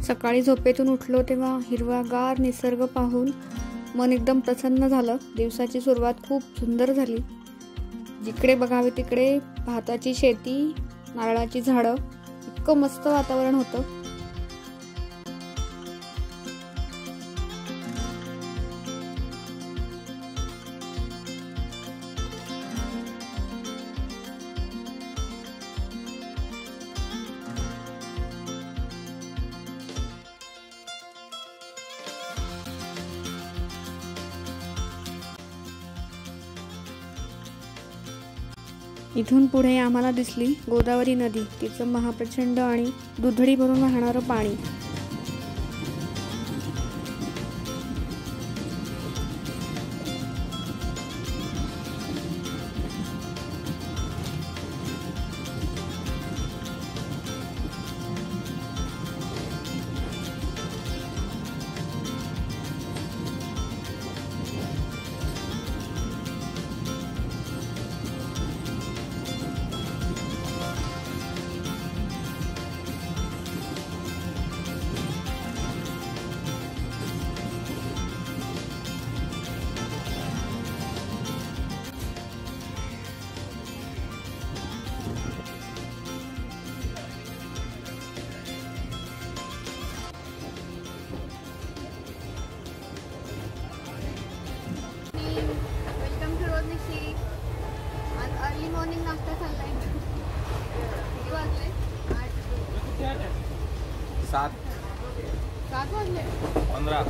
सकाळी झोपेतून उठलो तेव्हा हिरवागार निसर्ग पाहून मन एकदम प्रसन्न झालं। दिवसाची सुरुवात खूप सुंदर झाली। जिकडे बघावे तिकडे भाताची शेती, नारळाची झाडं, इतकं मस्त वातावरण होतं। इथून पुढे आम्हाला दिसली गोदावरी नदी, तिचं महाप्रचंड आणि दुधडी भरून वाहणारं पाणी। अर्ली मॉर्निंग नाश्ता चाललाय। किती वाजले? 7 वाजले 15।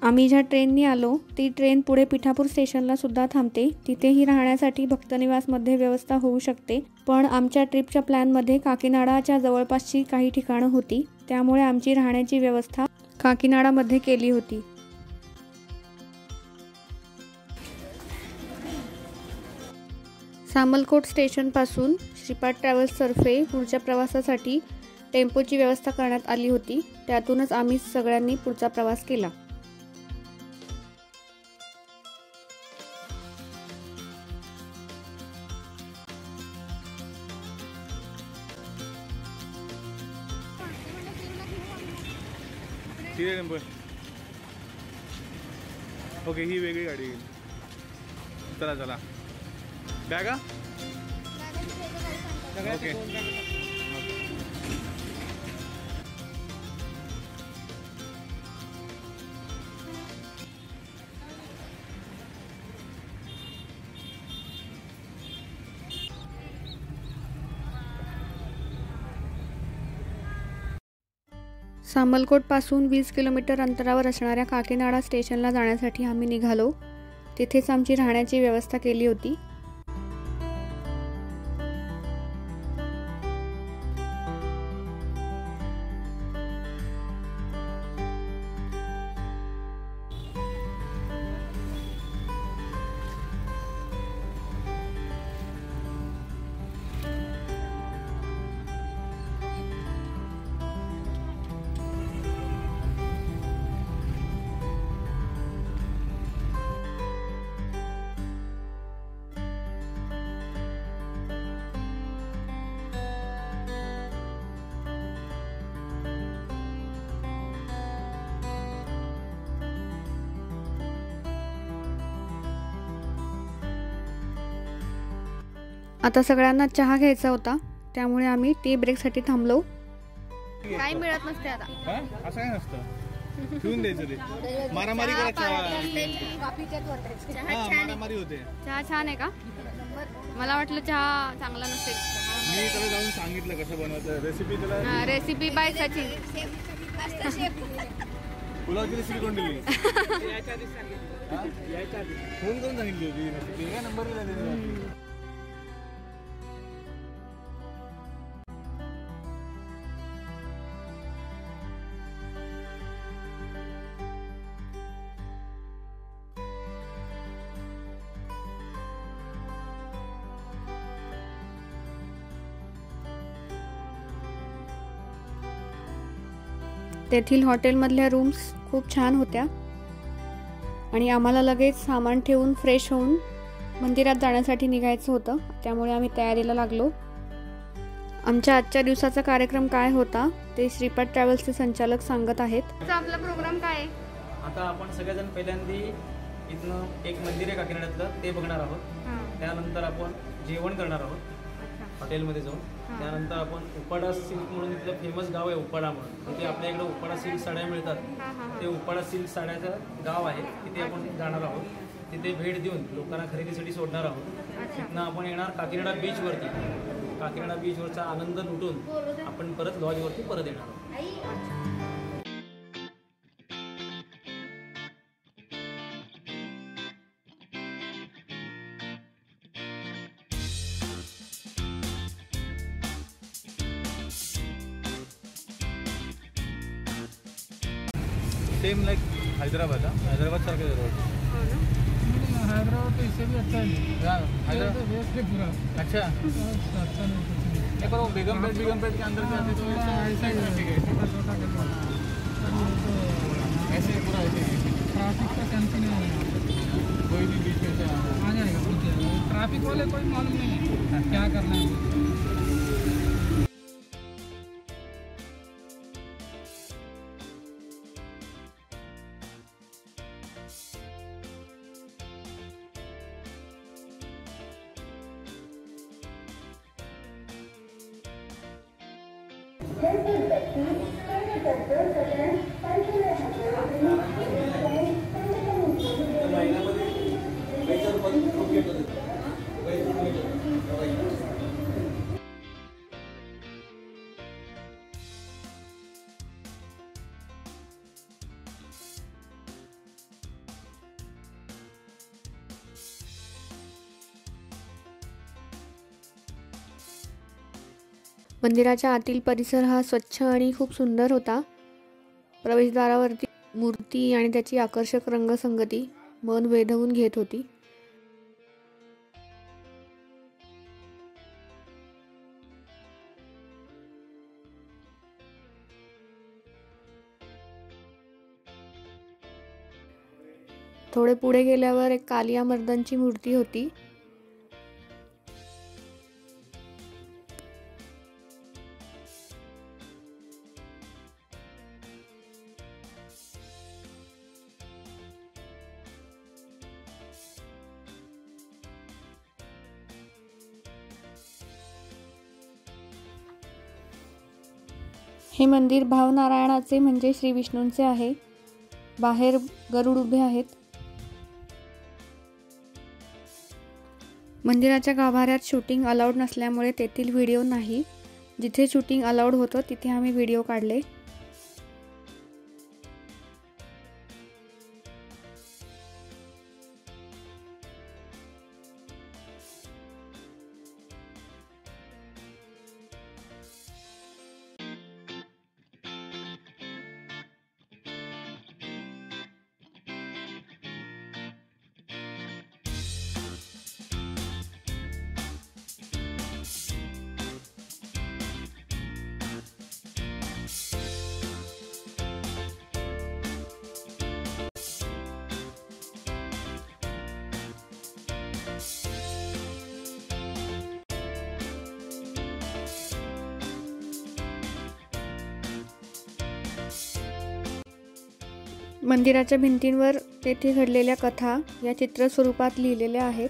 आम्ही ज्या ट्रेननी आलो ती ट्रेन पुढे पिठापूर स्टेशनला सुद्धा थांबते। तिथेही राहण्यासाठी भक्तनिवासमध्ये व्यवस्था होऊ शकते, पण आमच्या ट्रिपच्या प्लॅनमध्ये काकीनाडाच्या जवळपासची काही ठिकाणं होती, त्यामुळे आमची राहण्याची व्यवस्था काकीनाडामध्ये केली होती। सामलकोट स्टेशनपासून श्रीपाद ट्रॅव्हल्सतर्फे पुढच्या प्रवासासाठी टेम्पोची व्यवस्था करण्यात आली होती, त्यातूनच आम्ही सगळ्यांनी पुढचा प्रवास केला। ओके, ही वेगळी गाडी येईल। चला चला, बॅगा ओके। सामलकोट पासून 20 किलोमीटर अंतरावर असणाऱ्या काकीनाडा स्टेशनला जाण्यासाठी आम्ही निघालो। तिथेच आमची राहण्याची व्यवस्था केली होती। आता सगळ्यांना चहा घ्यायचा होता, त्यामुळे आम्ही टी ब्रेकसाठी थांबलो। काही मिळत नसते आता। असं काय नसतं, ठेवून द्यायचं ते, मारामारी करायचं। चहा मारामारी होते। चहा छान आहे का? मला वाटलं चहा चांगला नसेल। मी त्याला जाऊन सांगितलं कसं बनवायचं रेसिपी त्याला. Recipe by Sachin. पुलावची रेसिपी कोण दिली? फोन करून सांगितली होती रेसिपी. काय नंबर दिला? तेथील हॉटेलमधल्या रूम्स खूप छान होत्या आणि आम्हाला लगेच सामान ठेवून फ्रेश होऊन मंदिरात जाण्यासाठी निघायचं होतं, त्यामुळे आम्ही तयारीला लागलो. आमच्या आजच्या दिवसाचा कार्यक्रम काय होता ते श्रीपाद ट्रॅव्हल्सचे संचालक सांगत आहेत. आपला प्रोग्राम काय आहे? आता आपण सगळेजण पहिल्यांदा इथनं एक मंदिर आहे काकीनाड्यातलं ते बघणार आहोत. त्यानंतर आपण जेवण करणार आहोत हॉटेलमध्ये जाऊन. त्यानंतर आपण उपाडा सिल्क म्हणून इथलं फेमस गाव आहे उपाडा म्हणून. तिथे आपल्या इकडे उपाडा सिल्क साड्या मिळतात. ते उपाडा सिल्क साड्याचं गाव आहे, तिथे आपण जाणार आहोत. तिथे भेट देऊन लोकांना खरेदीसाठी सोडणार आहोत. तिथनं आपण येणार काकीनाडा बीचवरती. काकीनाडा बीचवरचा आनंद लुटून आपण परत लॉजवरती परत येणार आहोत. Same like Hyderabad. हैदराबाद सारखे रोड. हैदराबाद तो इससे भी अच्छा है. हैदराबाद वेस्ट है पूरा. अच्छा. अच्छा नहीं पर वो बेगमपेट के अंदर जाते तो ऐसा ही ट्रैफिक है. छोटा ऐसे पूरा ऐसे ट्रैफिक का टेंशन नहीं है. कोई भी बीच में से आ जाएगा. ट्रैफिक वाले कोई मालूम नहीं है क्या करना है. मंदिराच्या आतील परिसर हा स्वच्छ आणि खूप सुंदर होता. प्रवेशद्वारावरती मूर्ती आणि त्याची आकर्षक रंगसंगती मन वेधवून घेत होती. थोडे पुढे गेल्यावर एक कालिया मर्दांची मूर्ती होती. हे मंदिर भावनारायणाचे म्हणजे श्री विष्णूंचे आहे. बाहेर गरुड उभे आहेत. मंदिराच्या गाभाऱ्यात शूटिंग अलाउड नसल्यामुळे तेथील व्हिडिओ नाही. जिथे शूटिंग अलाउड होतं तिथे आम्ही व्हिडिओ काढले. मंदिराच्या भिंतींवर तेथे घडलेल्या कथा या चित्र स्वरूपात लिहिलेल्या आहेत.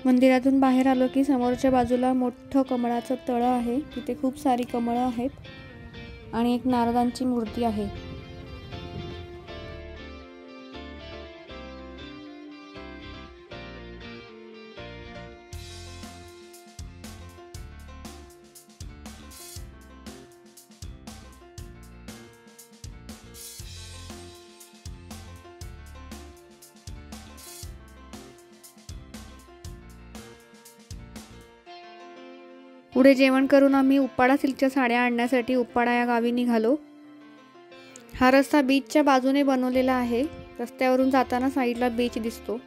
मंदिरातून बाहेर आलो की समोरच्या बाजूला मोठं कमळाचं तळं आहे. तिथे खूप सारी कमळं आहेत आणि एक नारदांची मूर्ती आहे. पुढे जेवण करून आम्ही उप्पाडा सिल्कच्या साड्या आणण्यासाठी उप्पाडा या गावी निघालो. हा रस्ता बीचच्या बाजूने बनवलेला आहे. रस्त्यावरून जाताना साईडला बीच दिसतो.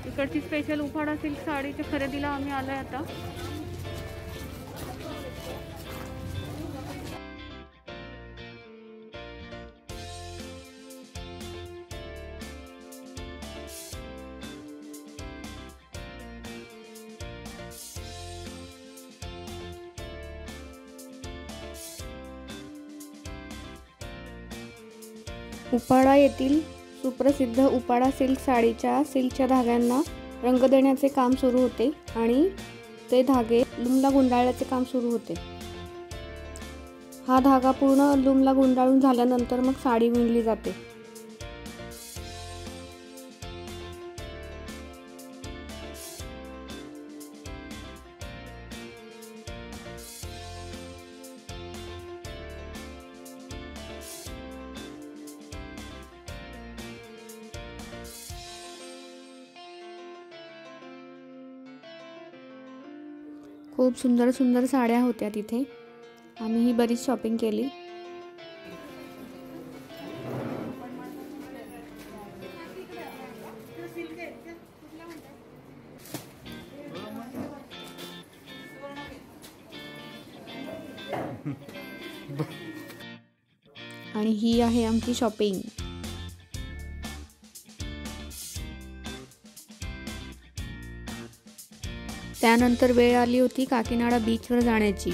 इकडची स्पेशल उप्पाडा सिल्क साडीच्या खरेदीला आम्ही आलोय आता. उप्पाडा येथील सुप्रसिद्ध उप्पाडा सिल्क साडीच्या सिल्कच्या धाग्यांना रंग देण्याचे काम सुरू होते आणि ते धागे लूमला गुंडाळण्याचे काम सुरू होते. हा धागा पूर्ण लूमला गुंडाळून झाल्यानंतर मग साडी विणली जाते. खूप सुंदर सुंदर साड्या होत्या तिथे. आम्ही ही बरीच शॉपिंग केली. आणि ही आहे आमची शॉपिंग. त्यानंतर वेळ आली होती काकीनाडा बीचवर जाण्याची.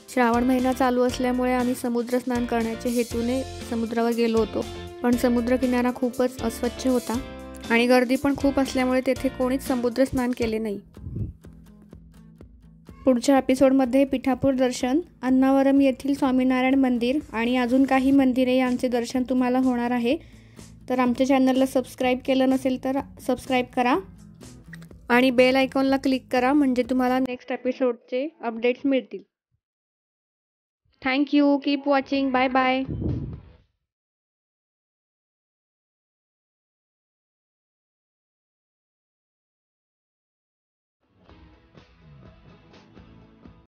श्रावण महिना चालू असल्यामुळे आम्ही समुद्र स्नान करण्याच्या हेतूने समुद्रावर गेलो होतो. पण समुद्र किनारा खूपच अस्वच्छ होता आणि गर्दी पण खूप असल्यामुळे तेथे कोणीच समुद्र स्नान केले नाही. पुढच्या एपिसोडमध्ये पिठापूर दर्शन, अन्नावरम येथील स्वामीनारायण मंदिर आणि अजून काही मंदिरे यांचे दर्शन तुम्हाला होणार आहे. तर आमच्या चॅनलला सबस्क्राईब केलं नसेल तर सबस्क्राईब करा आणि बेल आयकॉनला क्लिक करा, म्हणजे तुम्हाला नेक्स्ट एपिसोडचे अपडेट्स मिळतील. Thank you. Keep watching. Bye bye.